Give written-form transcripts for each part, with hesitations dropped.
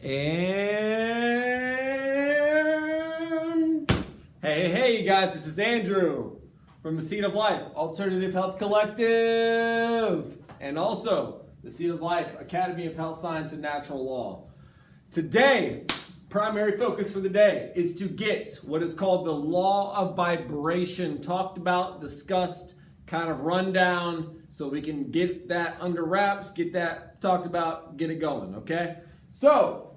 And hey, you guys, this is Andrew from the Seed of Life Alternative Health Collective, and also the Seed of Life Academy of Health Science and Natural Law. Today, primary focus for the day is to get what is called the law of vibration talked about, discussed, kind of rundown, so we can get that under wraps, get that talked about, get it going, okay? So,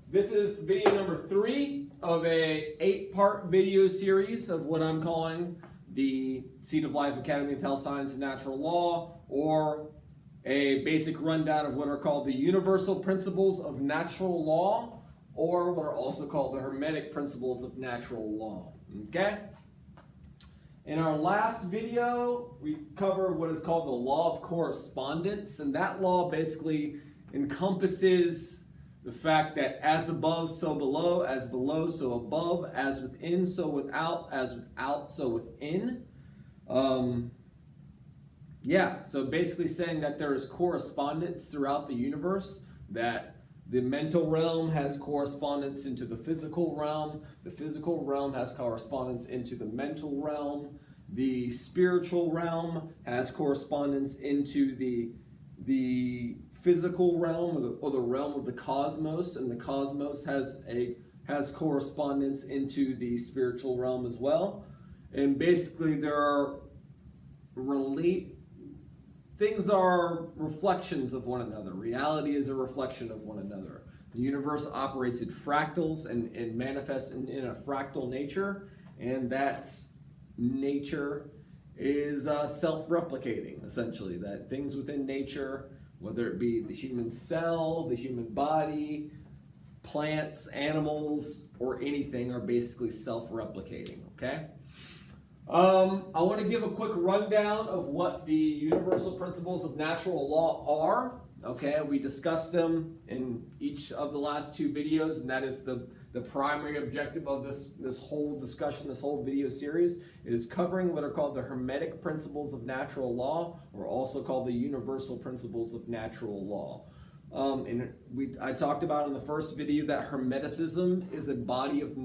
this is video number 3 of a 8-part video series of what I'm calling the Seed of Life Academy of Health Science and Natural Law, or a basic rundown of what are called the universal principles of natural law, or what are also called the hermetic principles of natural law, okay? In our last video, we covered what is called the law of correspondence, and that law basically encompasses the fact that as above, so below, as below, so above, as within, so without, as without, so within. So basically saying that there is correspondence throughout the universe, that the mental realm has correspondence into the physical realm has correspondence into the mental realm, the spiritual realm has correspondence into the physical realm, or the realm of the cosmos, and the cosmos has correspondence into the spiritual realm as well. And basically things are reflections of one another. Reality is a reflection of one another. The universe operates in fractals and manifests in a fractal nature, and that nature is self-replicating, essentially. That things within nature, whether it be the human cell, the human body, plants, animals, or anything, are basically self-replicating, okay? I want to give a quick rundown of what the universal principles of natural law are, okay? We discussed them in each of the last 2 videos, and that is the primary objective of this whole discussion, this whole video series, is covering what are called the hermetic principles of natural law, or also called the universal principles of natural law. I talked about in the first video that Hermeticism is a body of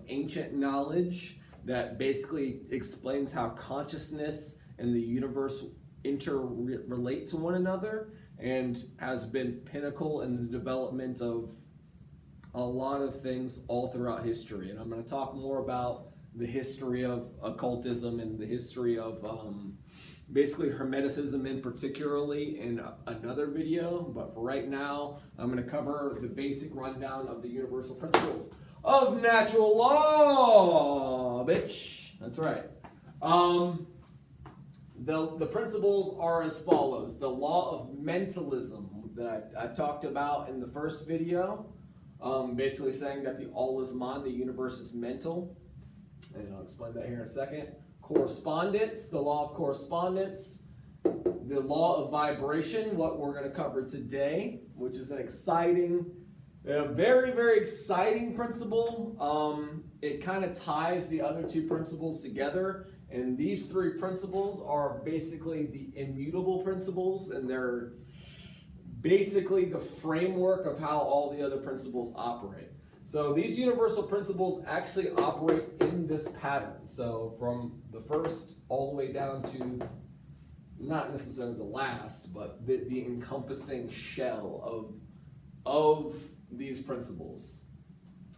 ancient knowledge that basically explains how consciousness and the universe interrelate to one another, and has been pinnacle in the development of a lot of things all throughout history. And I'm going to talk more about the history of occultism and the history of basically Hermeticism in particularly in another video. But for right now, I'm going to cover the basic rundown of the universal principles of natural law, bitch. That's right. The principles are as follows. The law of mentalism that I talked about in the first video, basically saying that the all is mind, the universe is mental, and I'll explain that here in a second. Correspondence, the law of correspondence, the law of vibration, what we're going to cover today, which is an exciting, very, very exciting principle. It kind of ties the other 2 principles together, and these 3 principles are basically the immutable principles, and they're basically the framework of how all the other principles operate. So these universal principles actually operate in this pattern. So from the first all the way down to not necessarily the last, but the encompassing shell of these principles.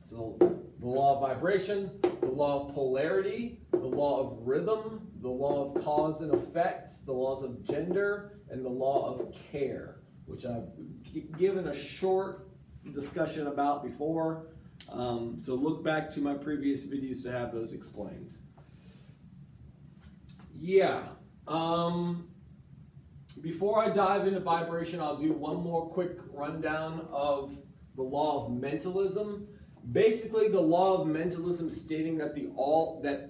So the law of vibration, the law of polarity, the law of rhythm, the law of cause and effect, the laws of gender, and the law of care, which I've given a short discussion about before. So look back to my previous videos to have those explained. Before I dive into vibration, I'll do one more quick rundown of the law of mentalism. Basically, the law of mentalism stating that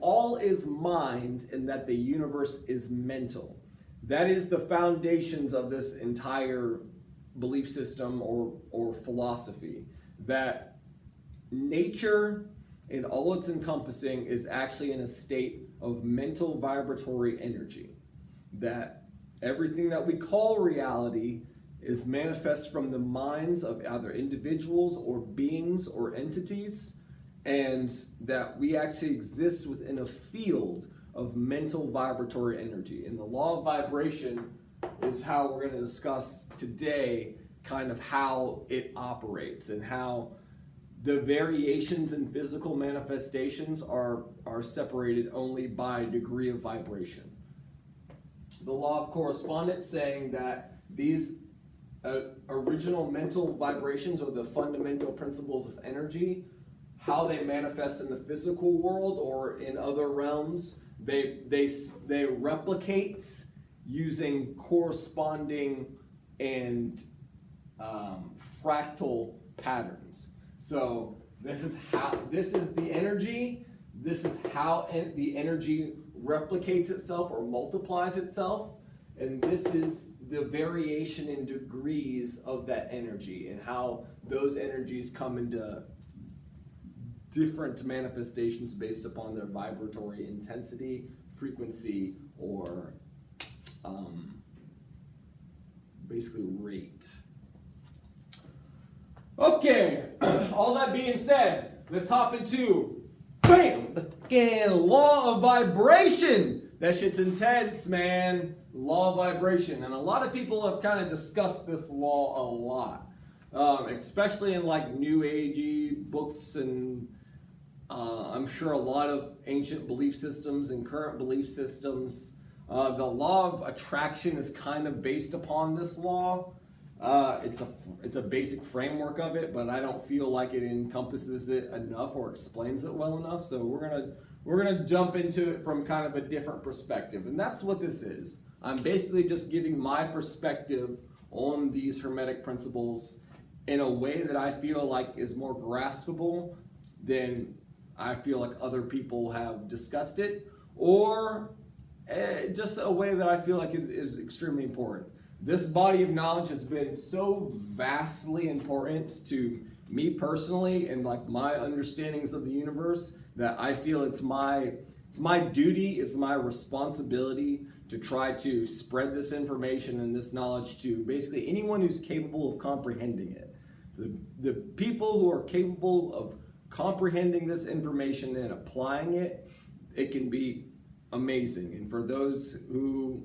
all is mind and that the universe is mental. That is the foundations of this entire belief system or philosophy, that nature in all its encompassing is actually in a state of mental vibratory energy, that everything that we call reality is manifest from the minds of either individuals or beings or entities, and that we actually exist within a field of mental vibratory energy. And the law of vibration is how we're going to discuss today kind of how it operates and how the variations in physical manifestations are separated only by degree of vibration. The law of correspondence saying that these original mental vibrations are the fundamental principles of energy, how they manifest in the physical world or in other realms. They replicate using corresponding and fractal patterns. So this is the energy. This is how the energy replicates itself or multiplies itself, and this is the variation in degrees of that energy and how those energies come into different manifestations based upon their vibratory intensity, frequency, or basically rate. Okay, all that being said, let's hop into the law of vibration. That shit's intense, man. Law of vibration. And a lot of people have kind of discussed this law a lot, especially in like new agey books, and I'm sure a lot of ancient belief systems and current belief systems. The law of attraction is kind of based upon this law. It's a basic framework of it, but I don't feel like it encompasses it enough or explains it well enough. So we're gonna jump into it from kind of a different perspective, and that's what this is. I'm basically just giving my perspective on these Hermetic principles in a way that I feel like is more graspable than I feel like other people have discussed it, or just a way that I feel like is extremely important. This body of knowledge has been so vastly important to me personally and like my understandings of the universe that I feel it's my duty, it's my responsibility to try to spread this information and this knowledge to basically anyone who's capable of comprehending it. The people who are capable of comprehending this information and applying it, it can be amazing. And for those who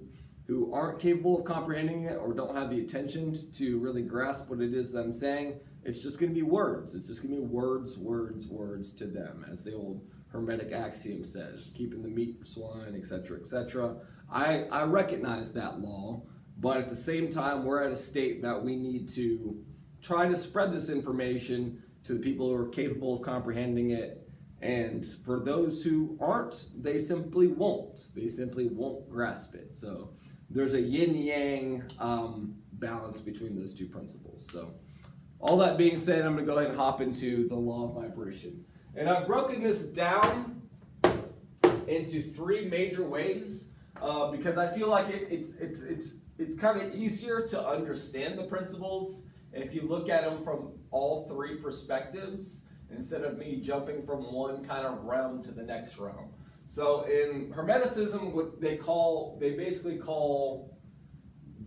aren't capable of comprehending it or don't have the attention to really grasp what it is that I'm saying, it's just going to be words. It's just going to be words, words, words to them, as the old Hermetic axiom says, keeping the meat for swine, etc., etc. I recognize that law, but at the same time, we're at a state that we need to try to spread this information to the people who are capable of comprehending it. And for those who aren't, they simply won't. They simply won't grasp it. So there's a yin-yang balance between those two principles. So all that being said, I'm going to go ahead and hop into the law of vibration. And I've broken this down into three major ways because I feel like it's kind of easier to understand the principles if you look at them from all three perspectives instead of me jumping from one kind of realm to the next realm. So in Hermeticism, what they basically call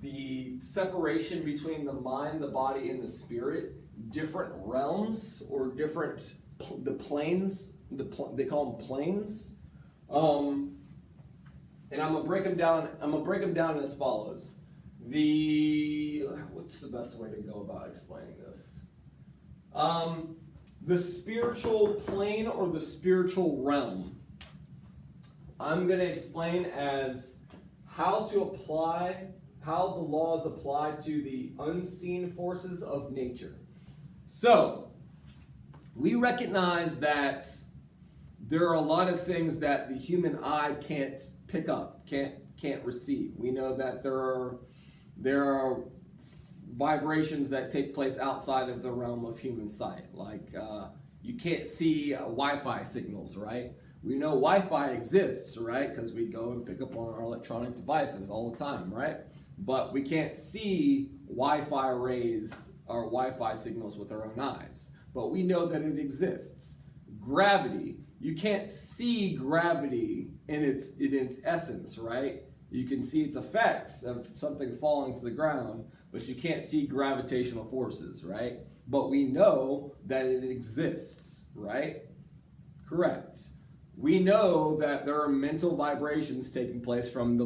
the separation between the mind, the body, and the spirit different realms or different the planes. They call them planes. And I'm gonna break them down. As follows. What's the best way to go about explaining this? The spiritual plane or the spiritual realm, I'm going to explain as how the laws apply to the unseen forces of nature. So, we recognize that there are a lot of things that the human eye can't pick up, can't receive. We know that there are vibrations that take place outside of the realm of human sight. Like you can't see Wi-Fi signals, right? We know Wi-Fi exists, right? Because we go and pick up on our electronic devices all the time, right? But we can't see Wi-Fi rays or Wi-Fi signals with our own eyes. But we know that it exists. Gravity, you can't see gravity in its essence, right? You can see its effects of something falling to the ground, but you can't see gravitational forces, right? But we know that it exists, right? Correct. We know that there are mental vibrations taking place from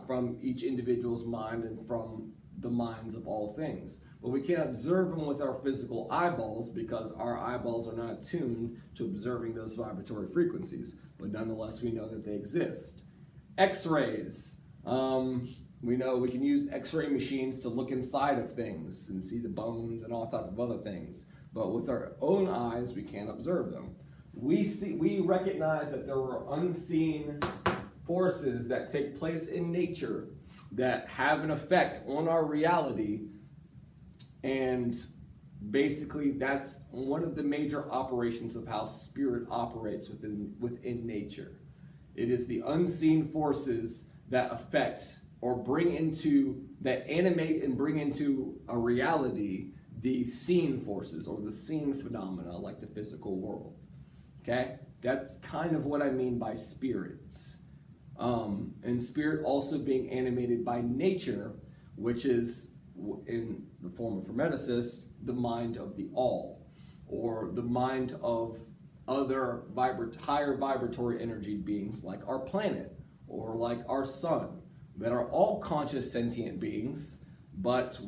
from each individual's mind and from the minds of all things. But we can't observe them with our physical eyeballs because our eyeballs are not attuned to observing those vibratory frequencies. But nonetheless, we know that they exist. X-rays. We know we can use X-ray machines to look inside of things and see the bones and all type of other things. But with our own eyes, we can't observe them. We recognize that there are unseen forces that take place in nature that have an effect on our reality, and basically that's one of the major operations of how spirit operates within nature. It is the unseen forces that affect or that animate and bring into a reality the seen forces or the seen phenomena like the physical world. Okay, that's kind of what I mean by spirits. And spirit also being animated by nature, which is, in the form of Hermeticists, the mind of the all, or the mind of other higher vibratory energy beings like our planet, or like our sun, that are all conscious sentient beings, but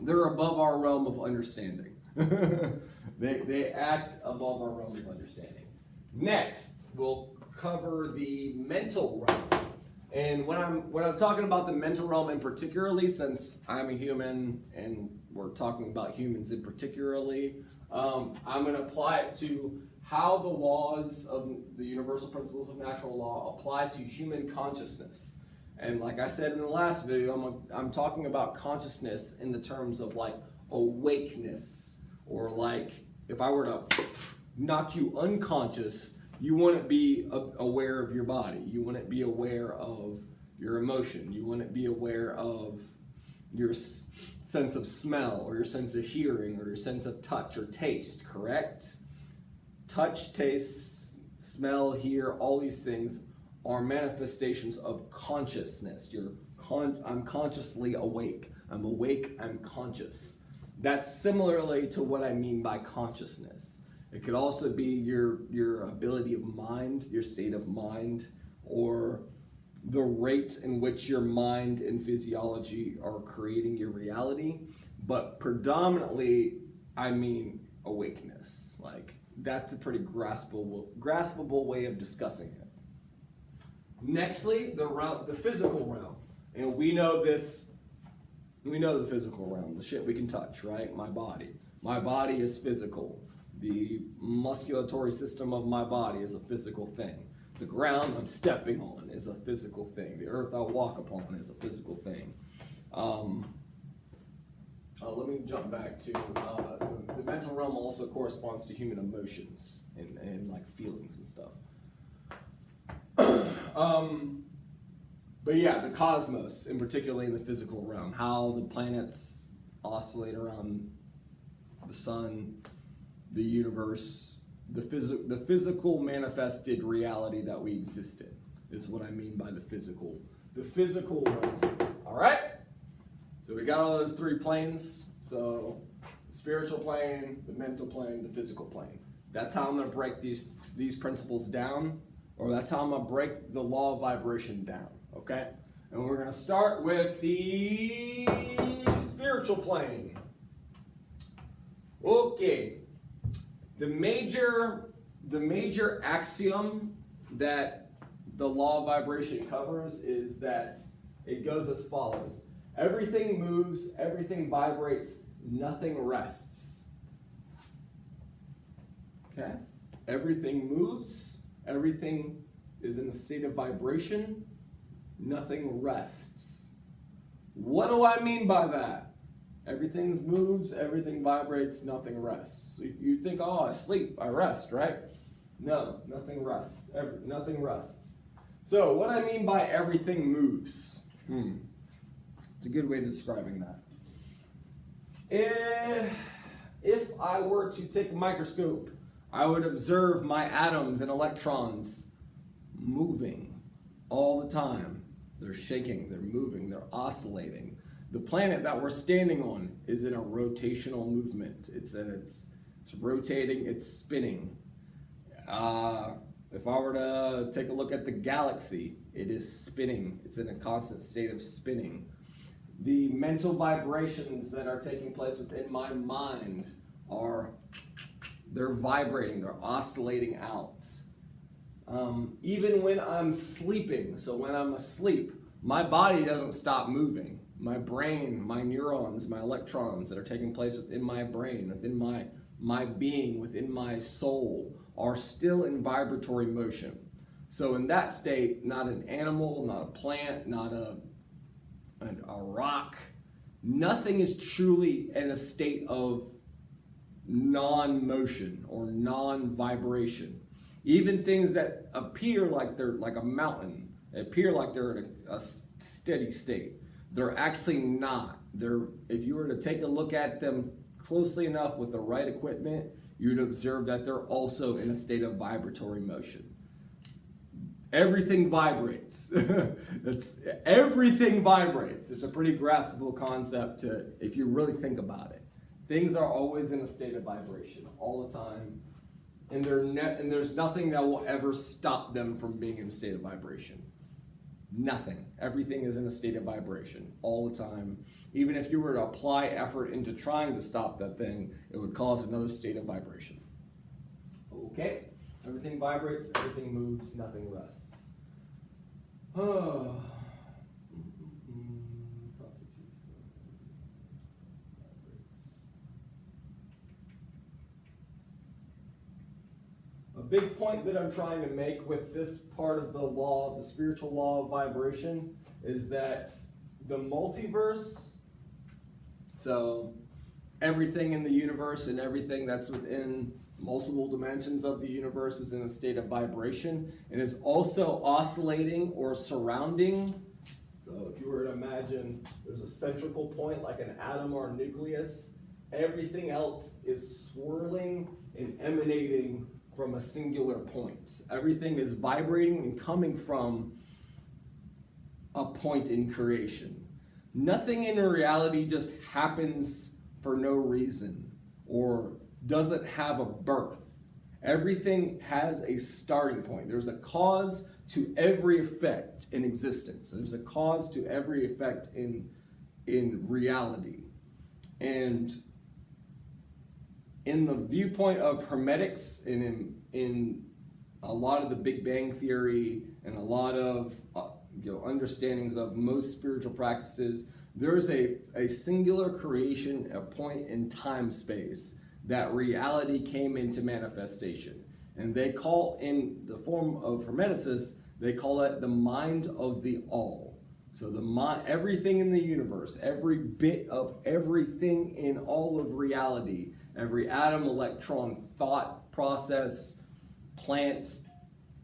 they're above our realm of understanding. They act above our realm of understanding. Next, we'll cover the mental realm. And when I'm talking about the mental realm in particularly, since I'm a human and we're talking about humans in particularly, I'm going to apply it to how the laws of the universal principles of natural law apply to human consciousness. And like I said in the last video, I'm talking about consciousness in the terms of like awakeness, or like if I were to knock you unconscious, you wouldn't be aware of your body. You wouldn't be aware of your emotion. You wouldn't be aware of your sense of smell, or your sense of hearing, or your sense of touch or taste, correct? Touch, taste, smell, hear, all these things are manifestations of consciousness. I'm consciously awake. I'm awake, I'm conscious. That's similarly to what I mean by consciousness. It could also be your ability of mind, your state of mind, or the rate in which your mind and physiology are creating your reality. But predominantly, I mean awakeness. Like, that's a pretty graspable way of discussing it. Nextly, the physical realm. And we know the physical realm, the shit we can touch, right? My body. My body is physical. The musculatory system of my body is a physical thing. The ground I'm stepping on is a physical thing. The earth I walk upon is a physical thing. Let me jump back to the mental realm also corresponds to human emotions and like feelings and stuff. But yeah, the cosmos, and particularly in the physical realm, how the planets oscillate around the sun, the universe, the physical manifested reality that we exist in is what I mean by the physical realm. All right? So we got all those three planes. So the spiritual plane, the mental plane, the physical plane. That's how I'm going to break these principles down, or that's how I'm going to break the law of vibration down, okay? And we're going to start with the spiritual plane. Okay. The major axiom that the law of vibration covers is that it goes as follows. Everything moves, everything vibrates, nothing rests. Okay? Everything moves, everything is in a state of vibration, nothing rests. What do I mean by that? Everything moves, everything vibrates, nothing rests. You think, oh, I sleep, I rest, right? No, nothing rests. Nothing rests. So what I mean by everything moves. It's a good way of describing that. If I were to take a microscope, I would observe my atoms and electrons moving all the time. they're shaking, they're moving, they're oscillating. The planet that we're standing on is in a rotational movement. It's rotating, it's spinning. If I were to take a look at the galaxy, it is spinning. It's in a constant state of spinning. The mental vibrations that are taking place within my mind they're vibrating, they're oscillating out. Even when I'm sleeping, so when I'm asleep, my body doesn't stop moving. My brain, my neurons, my electrons that are taking place within my brain, within my being, within my soul, are still in vibratory motion. So in that state, not an animal, not a plant, not a rock, nothing is truly in a state of non-motion or non-vibration. Even things that appear like they're like a mountain, appear like they're in a steady state, they're actually not. If you were to take a look at them closely enough with the right equipment, you'd observe that they're also in a state of vibratory motion. Everything vibrates. Everything vibrates. It's a pretty graspable concept if you really think about it. Things are always in a state of vibration all the time, and there's nothing that will ever stop them from being in a state of vibration. Nothing. Everything is in a state of vibration all the time. Even if you were to apply effort into trying to stop that thing, it would cause another state of vibration. Okay? Everything vibrates, everything moves, nothing rests. A big point that I'm trying to make with this part of the law, the spiritual law of vibration, is that the multiverse, so everything in the universe and everything that's within multiple dimensions of the universe is in a state of vibration and is also oscillating or surrounding. So if you were to imagine there's a central point like an atom or a nucleus, everything else is swirling and emanating from a singular point. Everything is vibrating and coming from a point in creation. Nothing in reality just happens for no reason or doesn't have a birth. Everything has a starting point. There's a cause to every effect in existence. There's a cause to every effect in reality. And in the viewpoint of Hermetics and in a lot of the Big Bang Theory and a lot of understandings of most spiritual practices, there is a singular creation, a point in time space that reality came into manifestation. And they call, in the form of Hermeticists, they call it the mind of the all. So everything in the universe, every bit of everything in all of reality, every atom, electron, thought, process, plant,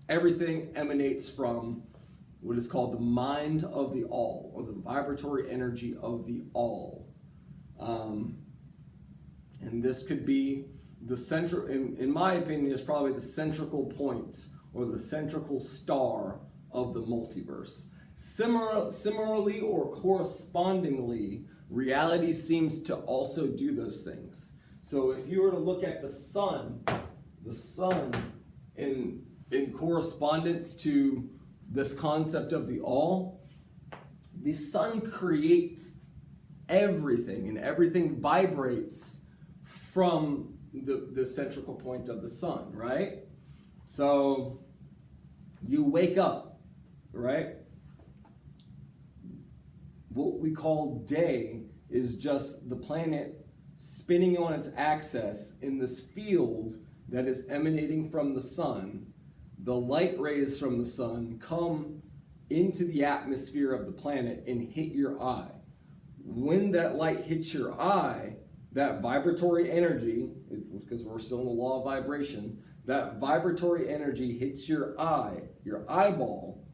everything emanates from what is called the mind of the all, or the vibratory energy of the all. And this could be the central, in my opinion, is probably the central point or the central star of the multiverse. Similarly or correspondingly, reality seems to also do those things. So if you were to look at the sun in correspondence to this concept of the all, the sun creates everything, and everything vibrates from the central point of the sun, right? So you wake up, right? What we call day is just the planet spinning on its axis in this field that is emanating from the sun. The light rays from the sun come into the atmosphere of the planet and hit your eye. When that light hits your eye, that vibratory energy, because we're still in the law of vibration, that vibratory energy hits your eye, your eyeball.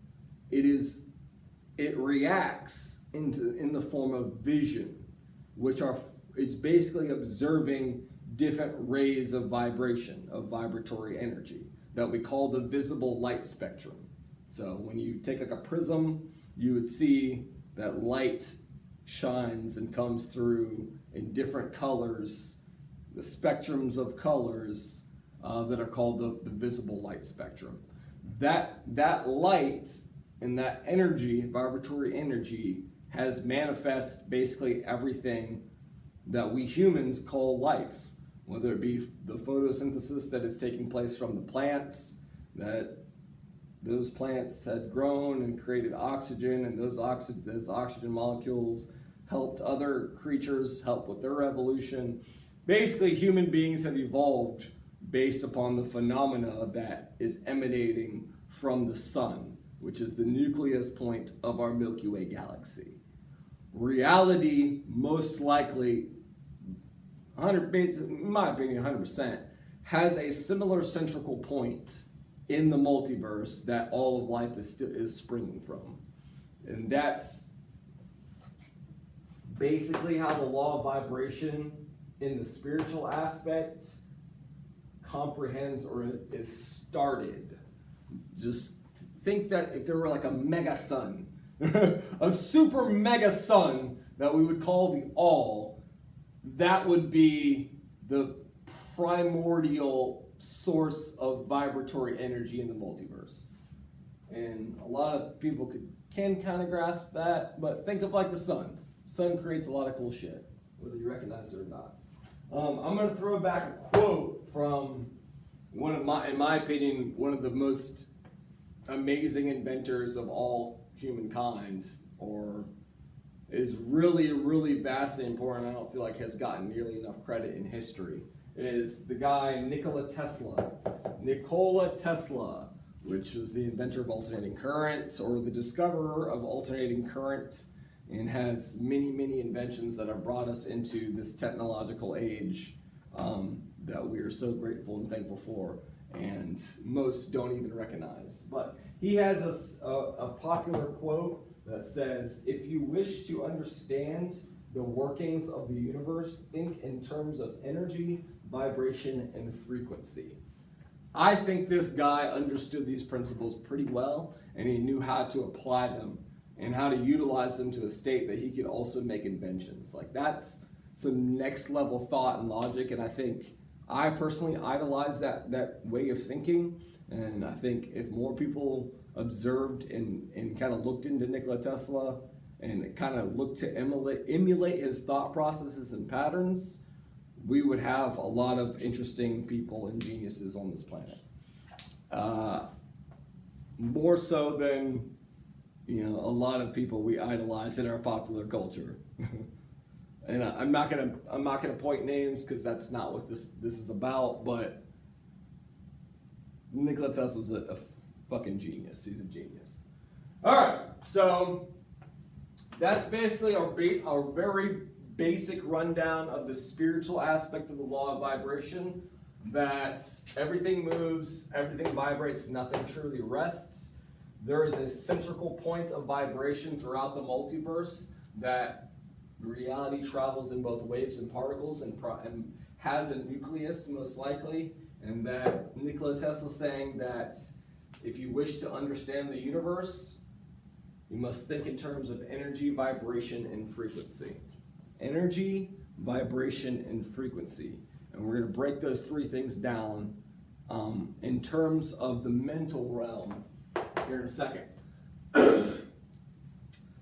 It reacts in the form of vision, it's basically observing different rays of vibration, of vibratory energy, that we call the visible light spectrum. So when you take like a prism you would see that light shines and comes through in different colors, the spectrums of colors that are called the visible light spectrum. That light and that energy, vibratory energy, has manifest basically everything that we humans call life, whether it be the photosynthesis that is taking place from the plants, that those plants had grown and created oxygen, and those oxygen molecules helped other creatures help with their evolution. Basically, human beings have evolved based upon the phenomena that is emanating from the sun, which is the nucleus point of our Milky Way galaxy. Reality, most likely, in my opinion, 100%, has a similar central point in the multiverse that all of life is springing from. And that's basically how the law of vibration in the spiritual aspect comprehends or is started. Just think that if there were like a mega sun, a super mega sun that we would call the all, that would be the primordial source of vibratory energy in the multiverse. And a lot of people can kind of grasp that, but think of like the sun. Sun creates a lot of cool shit, whether you recognize it or not. I'm going to throw back a quote from in my opinion, one of the most amazing inventors of all humankind, or is really, really vastly important. I don't feel like has gotten nearly enough credit in history. Is the guy Nikola Tesla. Nikola Tesla, which is the inventor of alternating current, or the discoverer of alternating current, and has many, many inventions that have brought us into this technological age that we are so grateful and thankful for, and most don't even recognize. But he has a popular quote that says, "If you wish to understand the workings of the universe, think in terms of energy, vibration, and frequency." I think this guy understood these principles pretty well, and he knew how to apply them and how to utilize them to a state that he could also make inventions. Like, that's some next level thought and logic, and I think I personally idolize that way of thinking. And I think if more people observed and kind of looked into Nikola Tesla and kind of looked to emulate his thought processes and patterns, we would have a lot of interesting people and geniuses on this planet. More so than, a lot of people we idolize in our popular culture. And I'm not gonna point names because that's not what this is about. But Nikola Tesla's a fucking genius. He's a genius. All right, so that's basically our very basic rundown of the spiritual aspect of the law of vibration. That everything moves, everything vibrates, nothing truly rests. There is a central point of vibration throughout the multiverse that reality travels in both waves and particles and has a nucleus most likely, and that Nikola Tesla saying that if you wish to understand the universe, you must think in terms of energy, vibration, and frequency. Energy, vibration, and frequency. And we're going to break those three things down in terms of the mental realm here in a second.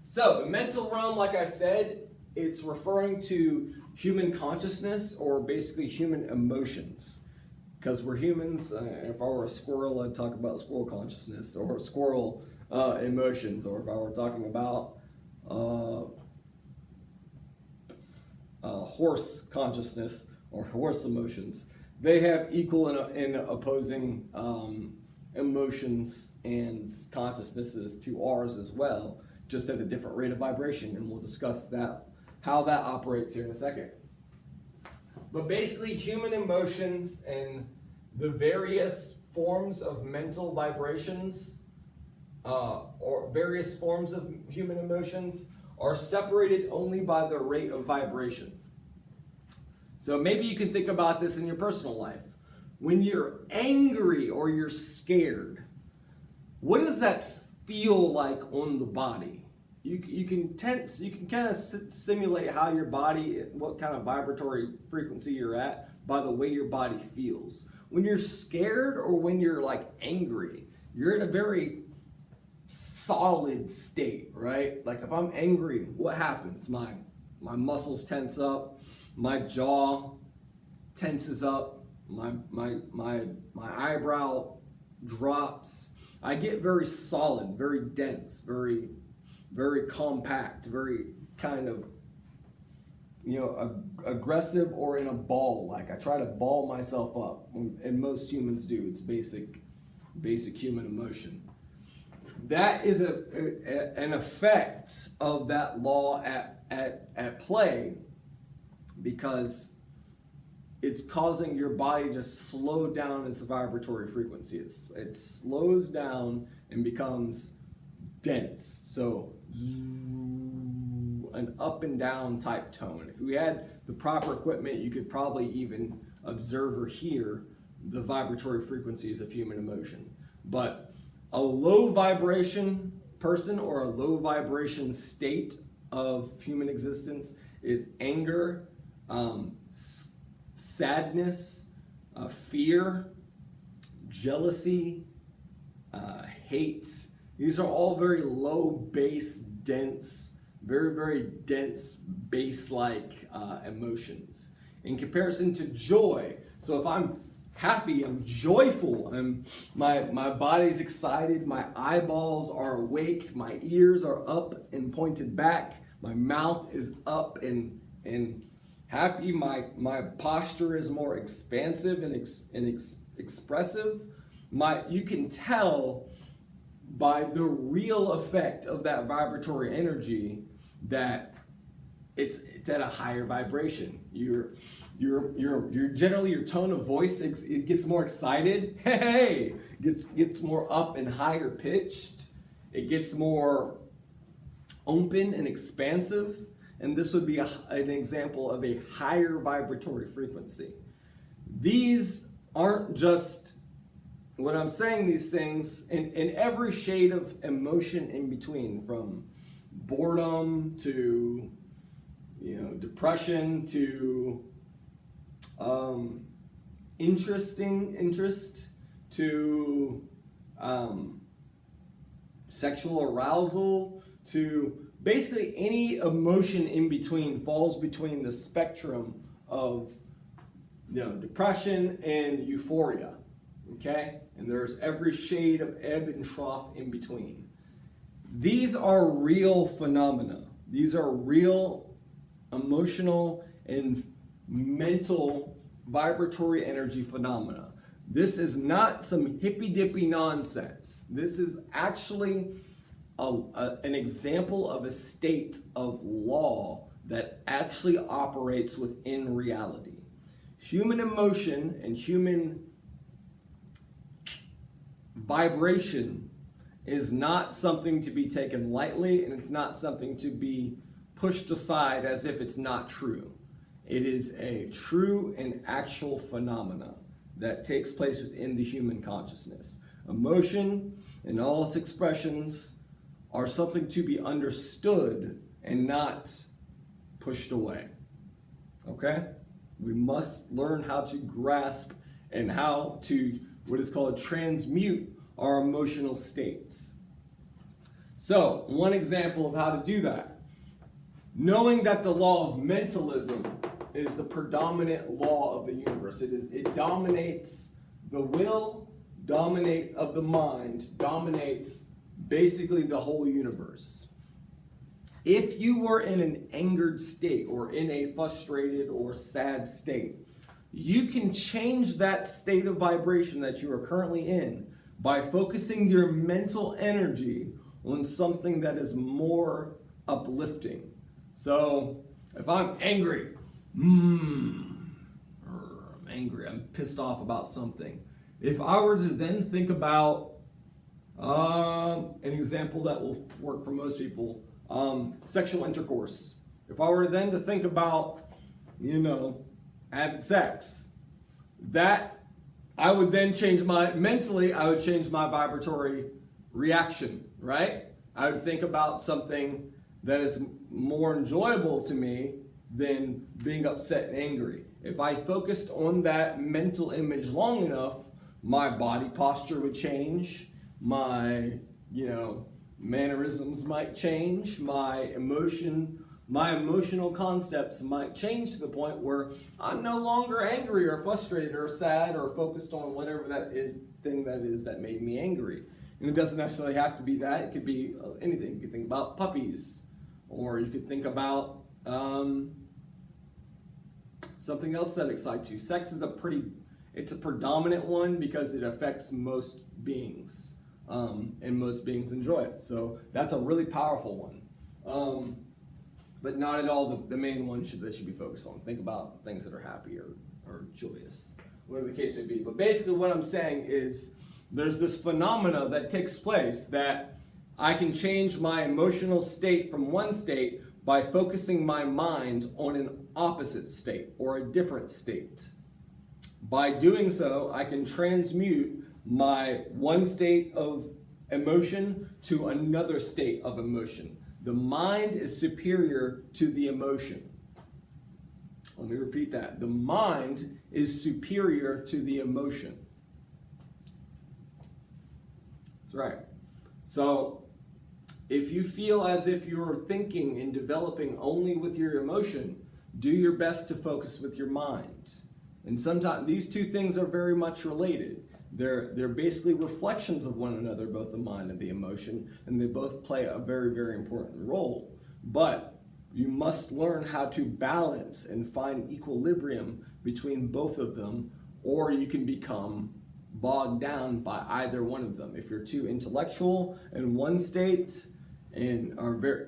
So, the mental realm, like I said, it's referring to human consciousness, or basically human emotions. Because we're humans. If I were a squirrel, I'd talk about squirrel consciousness, or squirrel emotions. Or if I were talking about horse consciousness or horse emotions, they have equal and opposing emotions and consciousnesses to ours as well, just at a different rate of vibration, and we'll discuss that, how that operates here in a second. But basically, human emotions and the various forms of mental vibrations, or various forms of human emotions, are separated only by the rate of vibration. So maybe you can think about this in your personal life. When you're angry or you're scared, what does that feel like on the body. You can tense, you can kind of simulate how your body, what kind of vibratory frequency you're at by the way your body feels. When you're scared or when you're like angry, you're in a very solid state, right? Like if I'm angry, what happens? My muscles tense up, my jaw tenses up, my eyebrow drops. I get very solid, very dense, very compact, very kind of, aggressive or in a ball. Like I try to ball myself up, and most humans do. It's basic human emotion. That is an effect of that law at play, because it's causing your body to slow down its vibratory frequency. It slows down and becomes dense. So an up and down type tone. If we had the proper equipment, you could probably even observe or hear the vibratory frequencies of human emotion. But a low vibration person or a low vibration state of human existence is anger, sadness, fear, jealousy, hate. These are all very low bass, dense, very dense bass-like emotions. In comparison to joy, so if I'm happy, I'm joyful, my body's excited, my eyeballs are awake, my ears are up and pointed back, my mouth is up and happy, my posture is more expansive and expressive. You can tell by the real effect of that vibratory energy that it's at a higher vibration. You're generally, your tone of voice, it gets more excited. Hey, gets more up and higher pitched. It gets more open and expansive. And this would be an example of a higher vibratory frequency. These aren't just, when I'm saying these things, in every shade of emotion in between, from boredom to depression to interest to sexual arousal to basically any emotion in between falls between the spectrum of depression and euphoria. Okay? And there's every shade of ebb and trough in between. These are real phenomena. These are real emotional and mental vibratory energy phenomena. This is not some hippy-dippy nonsense. This is actually an example of a state of law that actually operates within reality. Human emotion and human vibration is not something to be taken lightly, and it's not something to be pushed aside as if it's not true. It is a true and actual phenomena that takes place within the human consciousness. Emotion and all its expressions are something to be understood and not pushed away. Okay? We must learn how to grasp and how to, what is called, transmute our emotional states. So, one example of how to do that. Knowing that the law of mentalism is the predominant law of the universe. It dominates the will, of the mind, dominates basically the whole universe. If you were in an angered state or in a frustrated or sad state, you can change that state of vibration that you are currently in by focusing your mental energy on something that is more uplifting. So if I'm angry, I'm pissed off about something. If I were to then think about an example that will work for most people, sexual intercourse. If I were then to think about, having sex, that I would then change I would change my vibratory reaction, right? I would think about something that is more enjoyable to me than being upset and angry. If I focused on that mental image long enough, my body posture would change, my, mannerisms might change, my emotional concepts might change to the point where I'm no longer angry or frustrated or sad or focused on whatever that made me angry. And it doesn't necessarily have to be that. It could be anything. You could think about puppies, or you could think about something else that excites you. Sex is it's a predominant one because it affects most beings, and most beings enjoy it. So that's a really powerful one. But not at all the main one that should be focused on. Think about things that are happy or joyous, whatever the case may be. But basically what I'm saying is there's this phenomena that takes place that I can change my emotional state from one state by focusing my mind on an opposite state or a different state. By doing so, I can transmute my one state of emotion to another state of emotion. The mind is superior to the emotion. Let me repeat that. The mind is superior to the emotion. That's right. So, if you feel as if you're thinking and developing only with your emotion, do your best to focus with your mind. And sometimes these two things are very much related. They're basically reflections of one another, both the mind and the emotion, and they both play a very, very important role. But you must learn how to balance and find equilibrium between both of them, or you can become bogged down by either one of them. If you're too intellectual in one state and are very,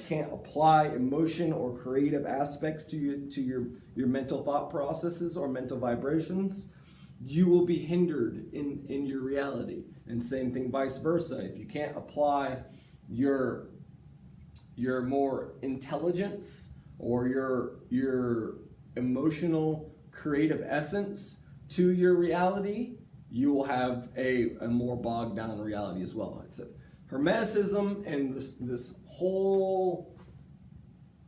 can't apply emotion or creative aspects to your mental thought processes or mental vibrations, you will be hindered in your reality. And same thing vice versa. If you can't apply your more intelligence or your emotional creative essence to your reality, you will have a more bogged down reality as well. It's Hermeticism and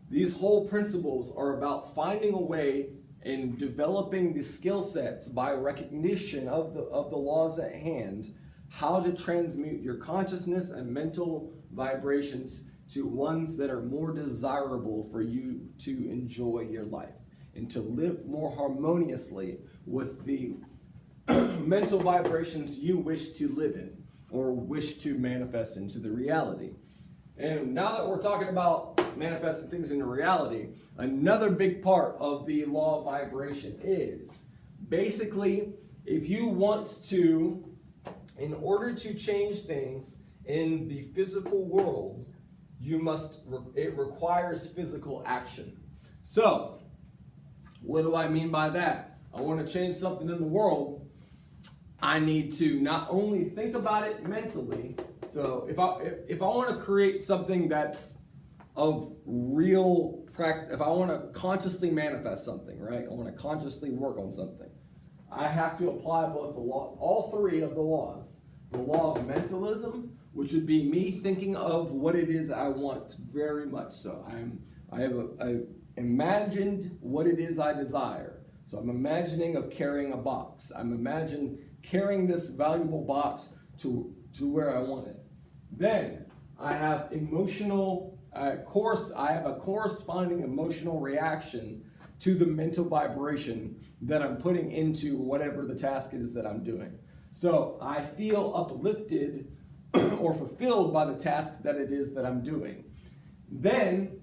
these whole principles are about finding a way in developing the skill sets by recognition of the laws at hand, how to transmute your consciousness and mental vibrations to ones that are more desirable for you to enjoy your life and to live more harmoniously with the mental vibrations you wish to live in or wish to manifest into the reality. And now that we're talking about manifesting things into reality, another big part of the law of vibration is basically if you want to, in order to change things in the physical world, it requires physical action. So, what do I mean by that? I want to change something in the world. I need to not only think about it mentally. So if I want to create something that's of real practice, if I want to consciously manifest something, right? I want to consciously work on something. I have to apply both all three of the laws. The law of mentalism, which would be me thinking of what it is I want very much so. I imagined what it is I desire. So I'm imagining of carrying a box. I'm imagining carrying this valuable box to where I want it. Then I have I have a corresponding emotional reaction to the mental vibration that I'm putting into whatever the task is that I'm doing. So I feel uplifted or fulfilled by the task that it is that I'm doing. Then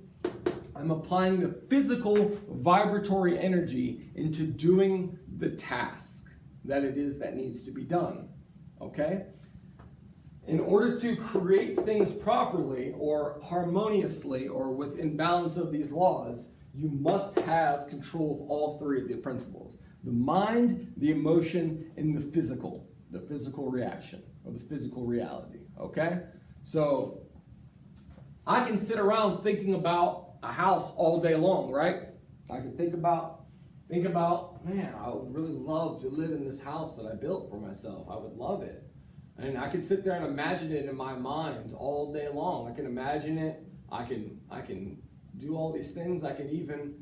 I'm applying the physical vibratory energy into doing the task that it is that needs to be done. Okay? In order to create things properly or harmoniously or within balance of these laws, you must have control of all three of the principles. The mind, the emotion, and the physical reaction or the physical reality. Okay? So I can sit around thinking about a house all day long, right? I can think about, man, I would really love to live in this house that I built for myself. I would love it. And I can sit there and imagine it in my mind all day long. I can imagine it. I can do all these things. I can even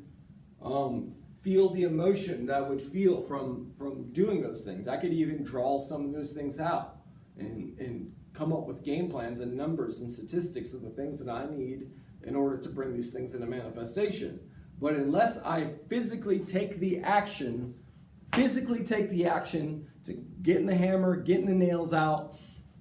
feel the emotion that I would feel from doing those things. I could even draw some of those things out and come up with game plans and numbers and statistics of the things that I need in order to bring these things into manifestation. But unless I physically take the action to getting the hammer, getting the nails out,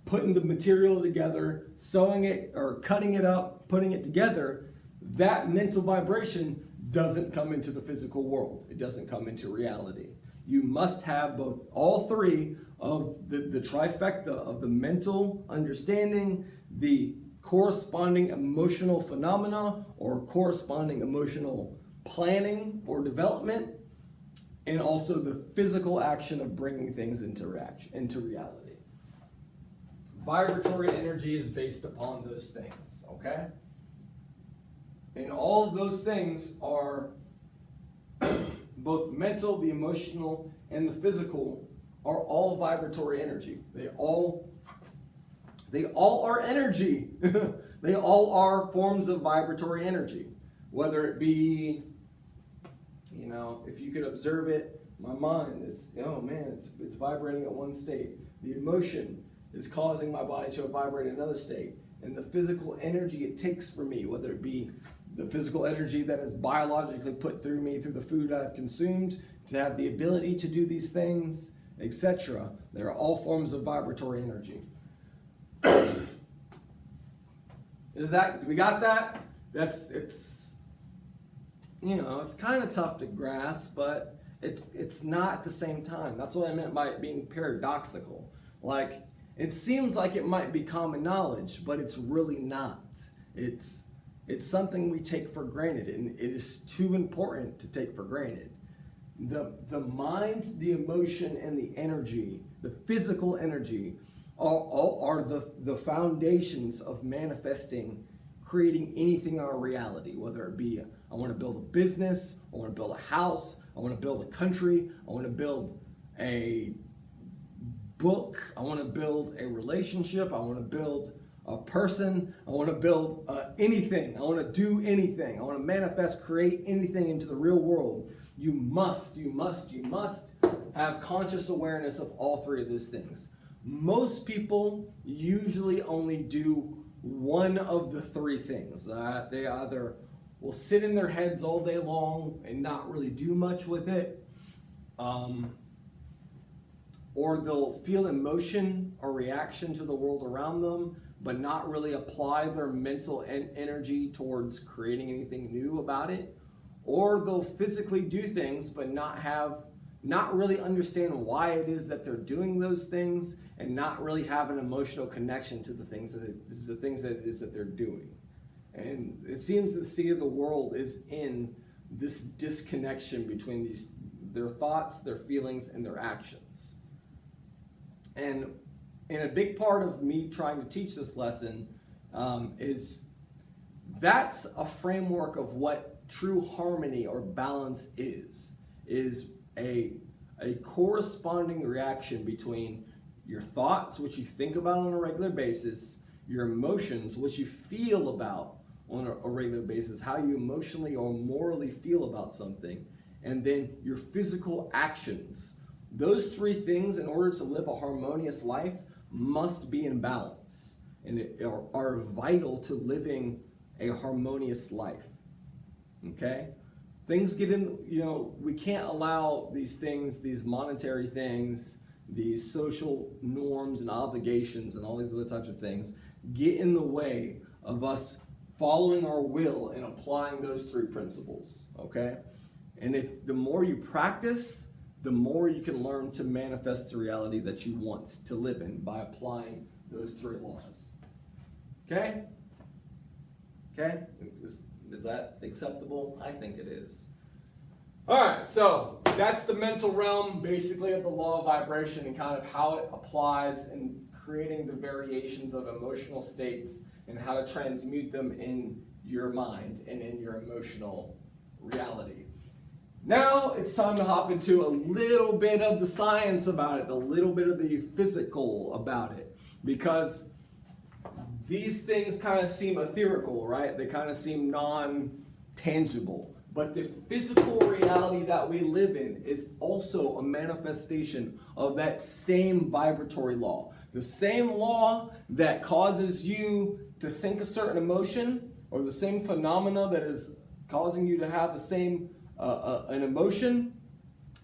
putting the material together, sewing it or cutting it up, putting it together, that mental vibration doesn't come into the physical world. It doesn't come into reality. You must have both, all three of the trifecta of the mental understanding, the corresponding emotional phenomena or corresponding emotional planning or development, and also the physical action of bringing things into reality. Vibratory energy is based upon those things, okay? And all of those things are both mental, the emotional, and the physical are all vibratory energy. They all are energy. They all are forms of vibratory energy. Whether it be, if you could observe it, my mind is, it's vibrating at one state. The emotion is causing my body to vibrate in another state. And the physical energy it takes for me, whether it be the physical energy that is biologically put through me through the food I've consumed to have the ability to do these things, etc. They're all forms of vibratory energy. We got that? It's kind of tough to grasp, but it's not at the same time. That's what I meant by it being paradoxical. Like, it seems like it might be common knowledge, but it's really not. It's something we take for granted, and it is too important to take for granted. The mind, the emotion, and the energy, the physical energy, are the foundations of manifesting, creating anything in our reality, whether it be I want to build a business, I want to build a house, I want to build a country, I want to build a book, I want to build a relationship, I want to build a person, I want to build anything, I want to do anything, I want to manifest, create anything into the real world. You must have conscious awareness of all three of those things. Most people usually only do one of the three things. They either will sit in their heads all day long and not really do much with it, or they'll feel emotion or reaction to the world around them, but not really apply their mental energy towards creating anything new about it, or they'll physically do things but not really understand why it is that they're doing those things, and not really have an emotional connection to the things that it is that they're doing. And it seems the seed of the world is in this disconnection between their thoughts, their feelings, and their actions. And a big part of me trying to teach this lesson is that's a framework of what true harmony or balance is a corresponding reaction between your thoughts, which you think about on a regular basis, your emotions, what you feel about on a regular basis, how you emotionally or morally feel about something, and then your physical actions. Those three things, in order to live a harmonious life, must be in balance and are vital to living a harmonious life. Okay? Things get in, we can't allow these things, these monetary things, these social norms and obligations and all these other types of things get in the way of us following our will and applying those three principles, okay? And if the more you practice, the more you can learn to manifest the reality that you want to live in by applying those three laws. Okay? Okay? Is that acceptable? I think it is. All right, so that's the mental realm, basically, of the law of vibration and kind of how it applies in creating the variations of emotional states and how to transmute them in your mind and in your emotional reality. Now it's time to hop into a little bit of the science about it, a little bit of the physical about it. because these things kind of seem etherical, right? They kind of seem non-tangible. But the physical reality that we live in is also a manifestation of that same vibratory law. The same law that causes you to think a certain emotion, or the same phenomena that is causing you to have the same an emotion,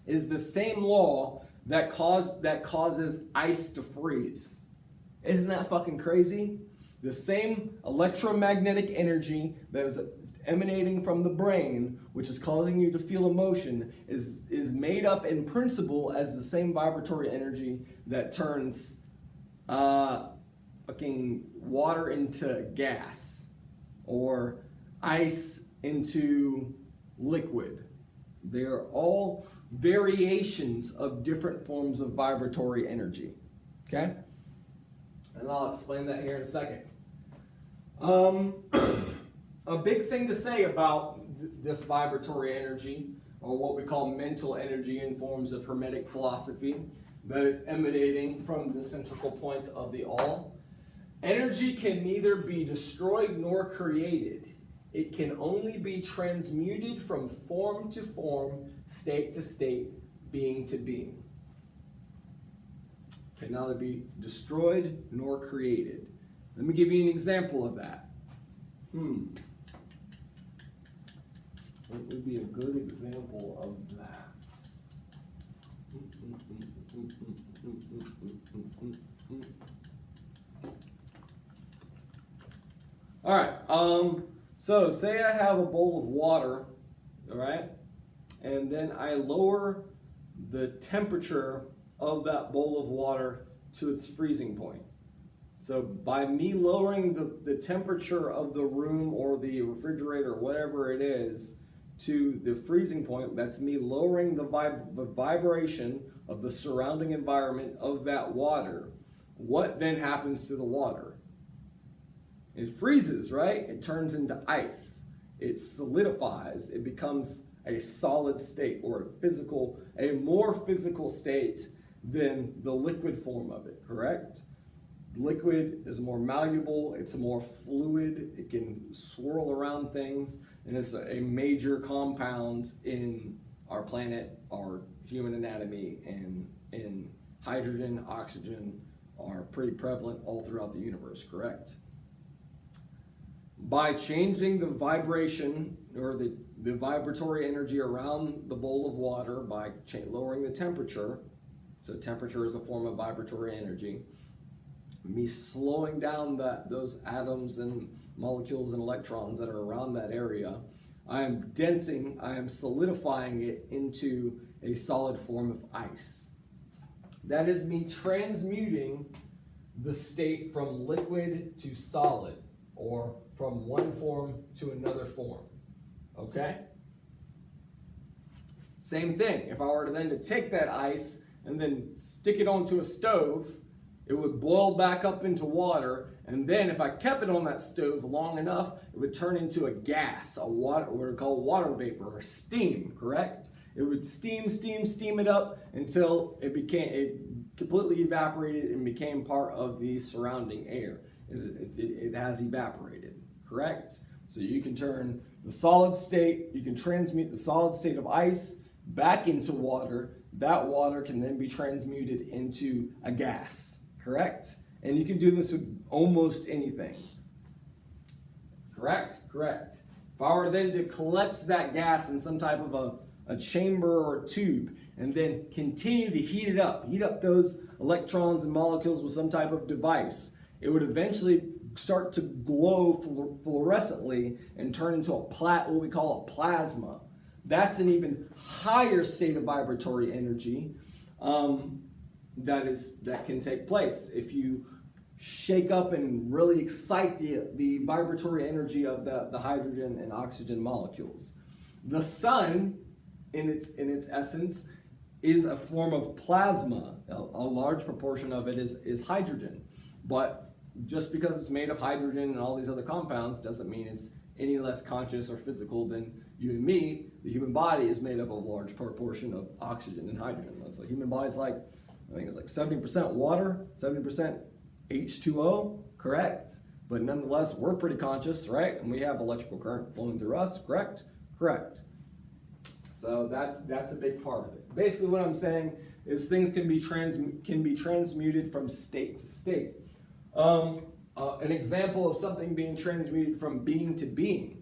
is the same law that causes ice to freeze. Isn't that fucking crazy? The same electromagnetic energy that is emanating from the brain, which is causing you to feel emotion, is made up in principle as the same vibratory energy that turns fucking water into gas or ice into liquid. They are all variations of different forms of vibratory energy. Okay? And I'll explain that here in a second. A big thing to say about this vibratory energy, or what we call mental energy in forms of Hermetic philosophy, that is emanating from the central point of the all. Energy can neither be destroyed nor created. It can only be transmuted from form to form, state to state, being to being. Can neither be destroyed nor created. Let me give you an example of that. What would be a good example of that? All right. So say I have a bowl of water, all right, and then I lower the temperature of that bowl of water to its freezing point. So by me lowering the temperature of the room or the refrigerator, whatever it is, to the freezing point, that's me lowering the vibration of the surrounding environment of that water. What then happens to the water? It freezes, right? It turns into ice. It solidifies. It becomes a solid state, or a more physical state than the liquid form of it, correct? Liquid is more malleable, it's more fluid, it can swirl around things, and it's a major compound in our planet, our human anatomy, and in hydrogen, oxygen are pretty prevalent all throughout the universe, correct? By changing the vibration or the vibratory energy around the bowl of water, by lowering the temperature, so temperature is a form of vibratory energy, me slowing down those atoms and molecules and electrons that are around that area, I am solidifying it into a solid form of ice. That is me transmuting the state from liquid to solid, or from one form to another form. Okay? Same thing. If I were to then take that ice and then stick it onto a stove, it would boil back up into water, and then if I kept it on that stove long enough, it would turn into a gas, what we call water vapor, or steam, correct? It would steam it up until it completely evaporated and became part of the surrounding air. It has evaporated, correct? So you can turn the solid state, you can transmute the solid state of ice back into water. That water can then be transmuted into a gas, correct? And you can do this with almost anything. Correct? Correct. If I were then to collect that gas in some type of a chamber or a tube, and then continue to heat up those electrons and molecules with some type of device, it would eventually start to glow fluorescently and turn into what we call a plasma. That's an even higher state of vibratory energy that can take place if you shake up and really excite the vibratory energy of the hydrogen and oxygen molecules. The sun, in its essence, is a form of plasma. A large proportion of it is hydrogen, but just because it's made of hydrogen and all these other compounds doesn't mean it's any less conscious or physical than you and me. The human body is made up of a large proportion of oxygen and hydrogen. It's like human body's like, I think it's like 70% water, 70% H2O, correct. But nonetheless, we're pretty conscious, right? And we have electrical current flowing through us, correct? Correct. So that's a big part of it. Basically what I'm saying is things can be transmuted from state to state. An example of something being transmuted from being to being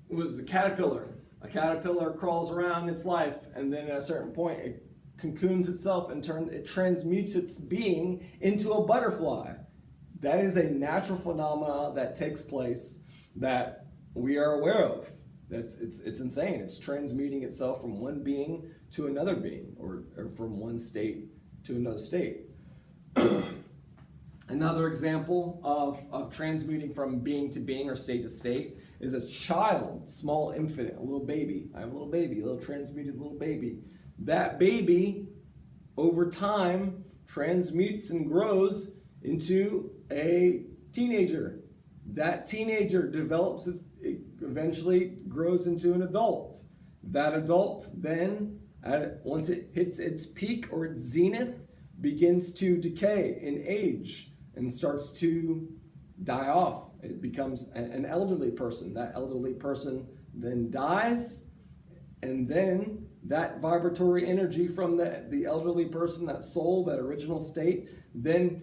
was a caterpillar. A caterpillar crawls around its life, and then at a certain point it cocoons itself and it transmutes its being into a butterfly. That is a natural phenomenon that takes place that we are aware of. It's insane. It's transmuting itself from one being to another being, or from one state to another state. Another example of transmuting from being to being or state to state is a child, small infant, a little baby. I have a little baby, a little transmuted little baby. That baby, over time, transmutes and grows into a teenager. That teenager develops, it eventually grows into an adult. That adult then, once it hits its peak or its zenith, begins to decay in age and starts to die off. It becomes an elderly person. That elderly person then dies, and then that vibratory energy from the elderly person, that soul, that original state, then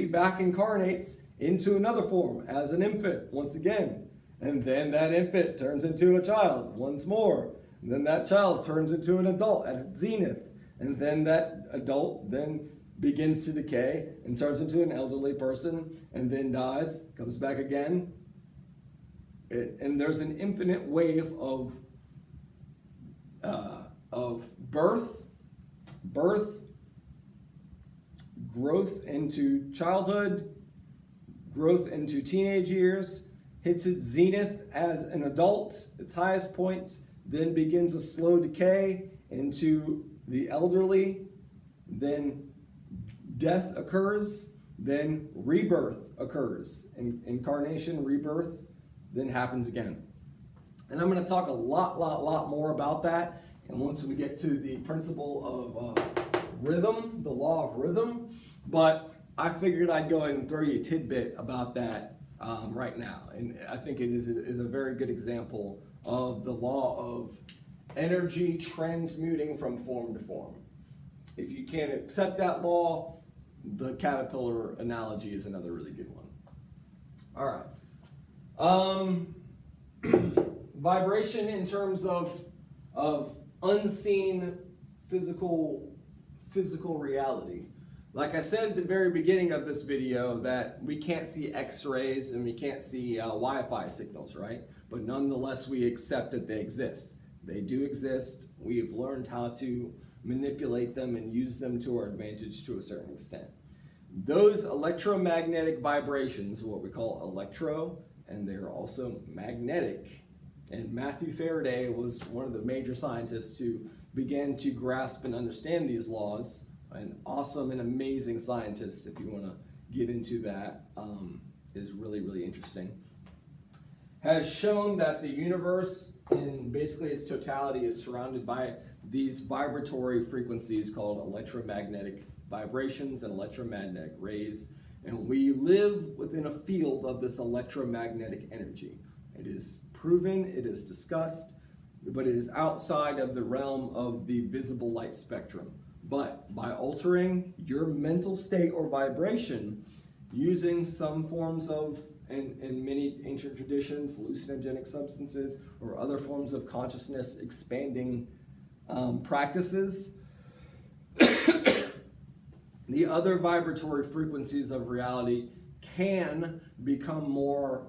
back incarnates into another form as an infant once again. And then that infant turns into a child once more. And then that child turns into an adult at its zenith. And then that adult then begins to decay and turns into an elderly person and then dies, comes back again. And there's an infinite wave of birth, growth into childhood, growth into teenage years, hits its zenith as an adult, its highest point, then begins a slow decay into the elderly, then death occurs, then rebirth occurs. Incarnation, rebirth, then happens again. And I'm going to talk a lot more about that. And once we get to the principle of rhythm, the law of rhythm, but I figured I'd go and throw you a tidbit about that right now. And I think it is a very good example of the law of energy transmuting from form to form. If you can't accept that law, the caterpillar analogy is another really good one. All right. Vibration in terms of unseen physical reality. Like I said at the very beginning of this video, that we can't see X-rays and we can't see Wi-Fi signals, right? But nonetheless, we accept that they exist. They do exist. We've learned how to manipulate them and use them to our advantage to a certain extent. Those electromagnetic vibrations, what we call electro, and they're also magnetic. And Matthew Faraday was one of the major scientists who began to grasp and understand these laws. An awesome and amazing scientist, if you want to get into that, is really interesting. Has shown that the universe in basically its totality is surrounded by these vibratory frequencies called electromagnetic vibrations and electromagnetic rays. And we live within a field of this electromagnetic energy. It is proven, it is discussed, but it is outside of the realm of the visible light spectrum. But by altering your mental state or vibration, using some forms of, in many ancient traditions, hallucinogenic substances or other forms of consciousness expanding practices, the other vibratory frequencies of reality can become more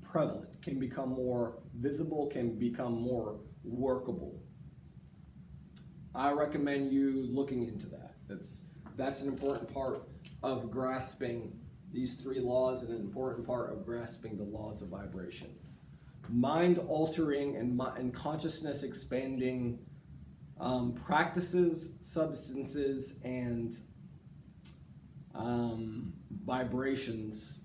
prevalent, can become more visible, can become more workable. I recommend you looking into that. That's an important part of grasping these three laws and an important part of grasping the laws of vibration. Mind altering and consciousness expanding practices, substances, and vibrations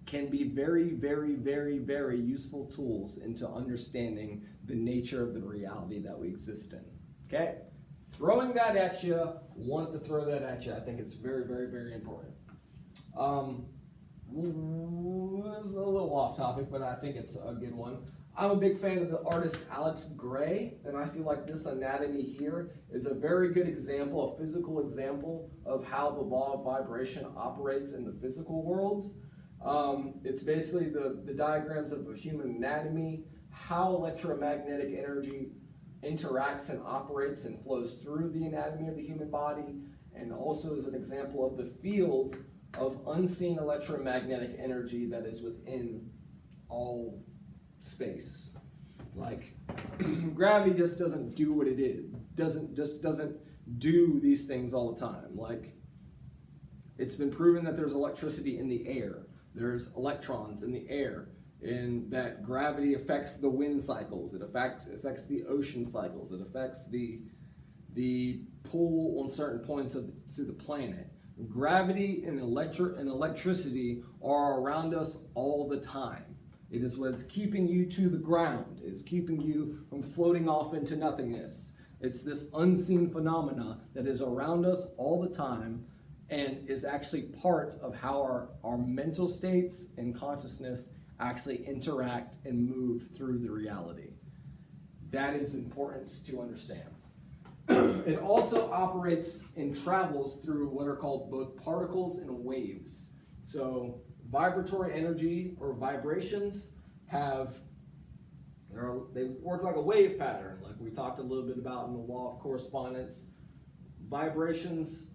can be very useful tools into understanding the nature of the reality that we exist in. Okay? throwing that at you, want to throw that at you. I think it's very, very, very important. It's a little off topic, but I think it's a good one. I'm a big fan of the artist Alex Gray, and I feel like this anatomy here is a very good example, a physical example of how the law of vibration operates in the physical world. It's basically the diagrams of a human anatomy, how electromagnetic energy interacts and operates and flows through the anatomy of the human body, and also is an example of the field of unseen electromagnetic energy that is within all space. Like gravity just doesn't do what it is. Doesn't do these things all the time. Like it's been proven that there's electricity in the air. There's electrons in the air, and that gravity affects the wind cycles. It affects the ocean cycles. It affects the pull on certain points to the planet. Gravity and electricity are around us all the time. It is what's keeping you to the ground. It's keeping you from floating off into nothingness. It's this unseen phenomena that is around us all the time and is actually part of how our mental states and consciousness actually interact and move through the reality. That is important to understand. It also operates and travels through what are called both particles and waves. So vibratory energy or vibrations they work like a wave pattern, like we talked a little bit about in the law of correspondence. Vibrations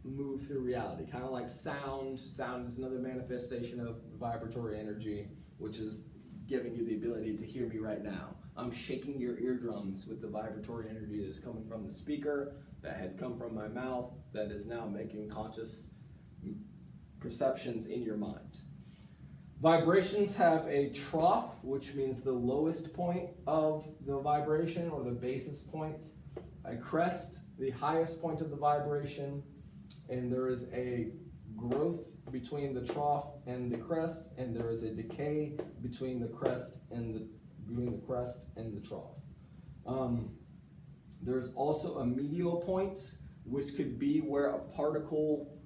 move through reality, kind of like sound. Sound is another manifestation of vibratory energy, which is giving you the ability to hear me right now. I'm shaking your eardrums with the vibratory energy that is coming from the speaker, that had come from my mouth, that is now making conscious perceptions in your mind. Vibrations have a trough, which means the lowest point of the vibration or the basis point, a crest, the highest point of the vibration, and there is a growth between the trough and the crest, and there is a decay between the crest and the trough. There's also a medial point, which could be where a particle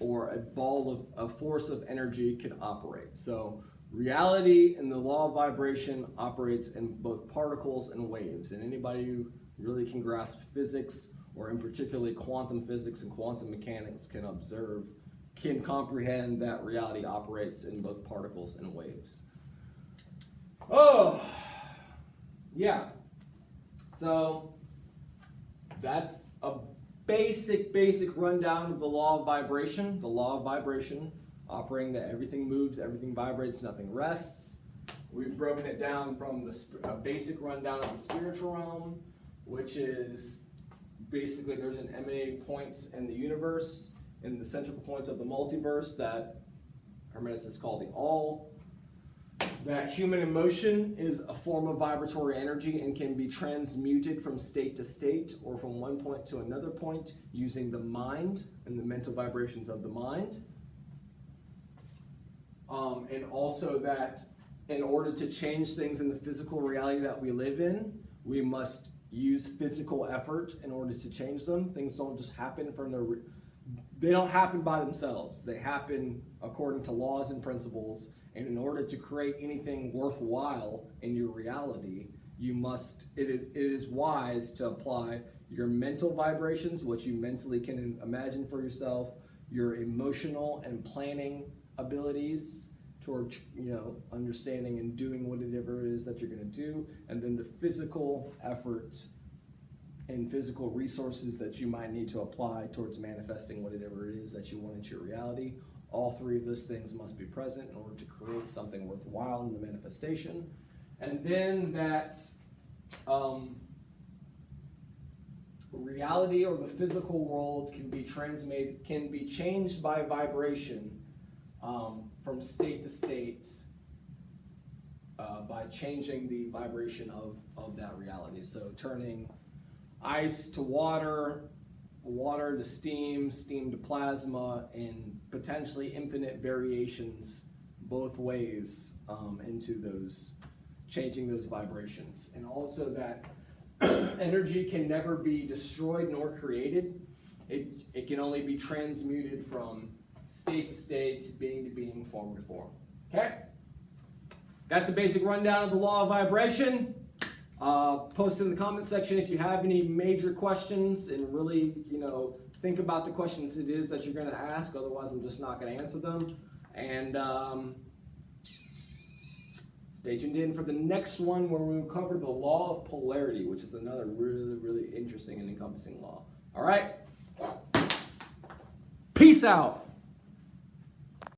or a ball of force of energy can operate. So reality and the law of vibration operates in both particles and waves. And anybody who really can grasp physics, or in particularly quantum physics and quantum mechanics, can comprehend that reality operates in both particles and waves. Oh, yeah. So that's a basic rundown of the law of vibration. The law of vibration operating that everything moves, everything vibrates, nothing rests. We've broken it down from a basic rundown of the spiritual realm, which is basically there's an emanating points in the universe, in the central point of the multiverse that Hermeticists call the all. That human emotion is a form of vibratory energy and can be transmuted from state to state or from one point to another point using the mind and the mental vibrations of the mind. And also that in order to change things in the physical reality that we live in, we must use physical effort in order to change them. Things don't just happen they don't happen by themselves. They happen according to laws and principles. And in order to create anything worthwhile in your reality, it is wise to apply your mental vibrations, what you mentally can imagine for yourself, your emotional and planning abilities toward, understanding and doing whatever it is that you're going to do, and then the physical effort and physical resources that you might need to apply towards manifesting whatever it is that you want into your reality. All three of those things must be present in order to create something worthwhile in the manifestation. And then that reality or the physical world can be changed by vibration from state to state by changing the vibration of that reality. So turning ice to water, water to steam, steam to plasma, and potentially infinite variations both ways into changing those vibrations. And also that Energy can never be destroyed nor created. It can only be transmuted from state to state, being to being, form to form. Okay? That's a basic rundown of the law of vibration. Post in the comment section if you have any major questions, and really, think about the questions it is that you're going to ask. Otherwise, I'm just not going to answer them. And stay tuned in for the next one, where we will cover the law of polarity, which is another really, really interesting and encompassing law. All right? Peace out.